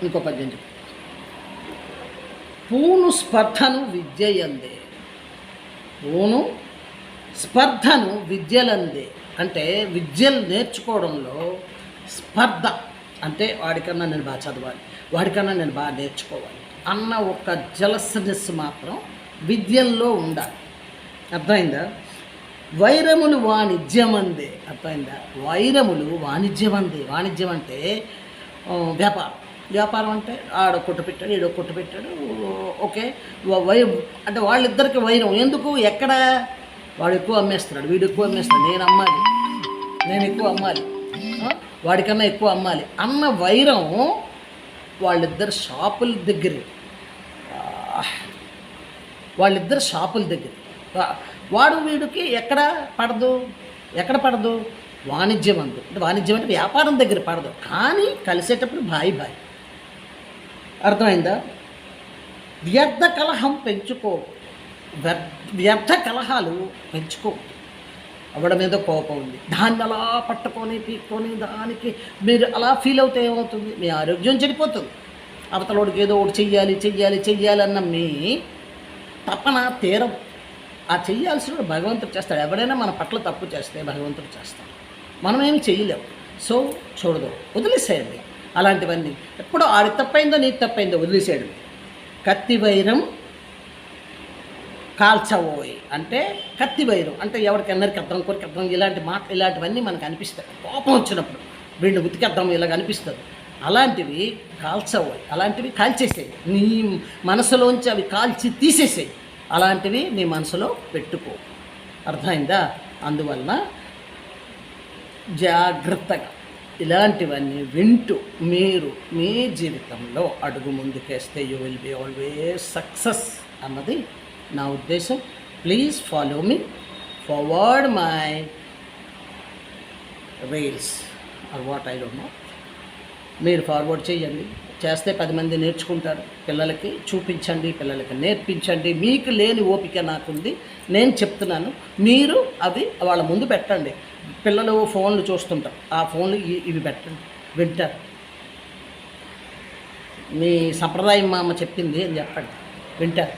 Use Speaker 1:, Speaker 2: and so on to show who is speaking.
Speaker 1: ఇంకో పద్యం చెప్పు. పూను స్పర్ధను విద్యయందే. పూను స్పర్ధను విద్యలందే అంటే విద్యలు నేర్చుకోవడంలో స్పర్ధ అంటే వాడికన్నా నేను బాగా చదవాలి, వాడికన్నా నేను బాగా నేర్చుకోవాలి అన్న ఒక జలస్నెస్ మాత్రం విద్యల్లో ఉండాలి. అర్థమైందా? వైరములు వాణిజ్యమందే. అర్థమైందా? వైరములు వాణిజ్యమందే. వాణిజ్యం అంటే వ్యాపారం. వ్యాపారం అంటే ఆడ కొట్టు పెట్టాడు, ఈడో కొట్టు పెట్టాడు, ఓకే. అంటే వాళ్ళిద్దరికి వైరం ఎందుకు? ఎక్కడ? వాడు ఎక్కువ అమ్మేస్తున్నాడు, వీడు ఎక్కువ అమ్మేస్తున్నాడు, నేను అమ్మాలి, నేను ఎక్కువ అమ్మాలి, వాడికన్నా ఎక్కువ అమ్మాలి అన్న వైరం వాళ్ళిద్దరు షాపుల దగ్గర, వాళ్ళిద్దరు షాపుల దగ్గర. వాడు వీడికి ఎక్కడ పడదు? వాణిజ్యం అందు. అంటే వాణిజ్యం అంటే వ్యాపారం దగ్గర పడదు, కానీ కలిసేటప్పుడు బాయి. అర్థమైందా? వ్యర్థ కలహం పెంచుకో, వ్యర్థ కలహాలు పెంచుకో. ఆవిడ మీద కోపం ఉంది, దాన్ని అలా పట్టుకొని పీక్కొని దానికి మీరు అలా ఫీల్ అవుతే ఏమవుతుంది? మీ ఆరోగ్యం చెడిపోతుంది. అవతలోడికి ఏదో ఒకటి చెయ్యాలి అన్న మీ తపన తీరం. ఆ చెయ్యాల్సిన భగవంతుడు చేస్తాడు. ఎవడైనా మన పట్ల తప్పు చేస్తే భగవంతుడు చేస్తాడు, మనమేమి చెయ్యలేము. సో చూడదు, వదిలేసేయండి అలాంటివన్నీ. ఎప్పుడో ఆడి తప్పైందో నీ తప్పైందో వదిలేసేయడం. కత్తి వైరం కాల్చవోయ్ అంటే కత్తి వైరం అంటే ఎవరికి అర్థం ఇలాంటివన్నీ మనకు అనిపిస్తాయి. కోపం వచ్చినప్పుడు వీడిని ఉతికేద్దాం ఇలాగ అనిపిస్తుంది. అలాంటివి కాల్చవోయ్, అలాంటివి కాల్చేసేయి. నీ మనసులోంచి అవి కాల్చి తీసేసేయి. అలాంటివి నీ మనసులో పెట్టుకో. అర్థమైందా? అందువలన జాగ్రత్తగా ఇలాంటివన్నీ వింటూ మీరు మీ జీవితంలో అడుగు ముందుకేస్తే you will be always success అన్నది నా ఉద్దేశం. Please follow me, forward my reels or what I don't know. మీరు ఫార్వర్డ్ చేయండి, చేస్తే 10 మంది నేర్చుకుంటారు. పిల్లలకి చూపించండి, పిల్లలకి నేర్పించండి. మీకు లేని ఓపిక నాకుంది, నేను చెప్తున్నాను. మీరు అవి వాళ్ళ ముందు పెట్టండి. పిల్లలు ఫోన్లు చూస్తుంటారు, ఆ ఫోన్లు ఇవి పెట్టండి, వింటారు. మీ సంప్రదాయం మా అమ్మ చెప్పింది అని చెప్పండి, వింటారు.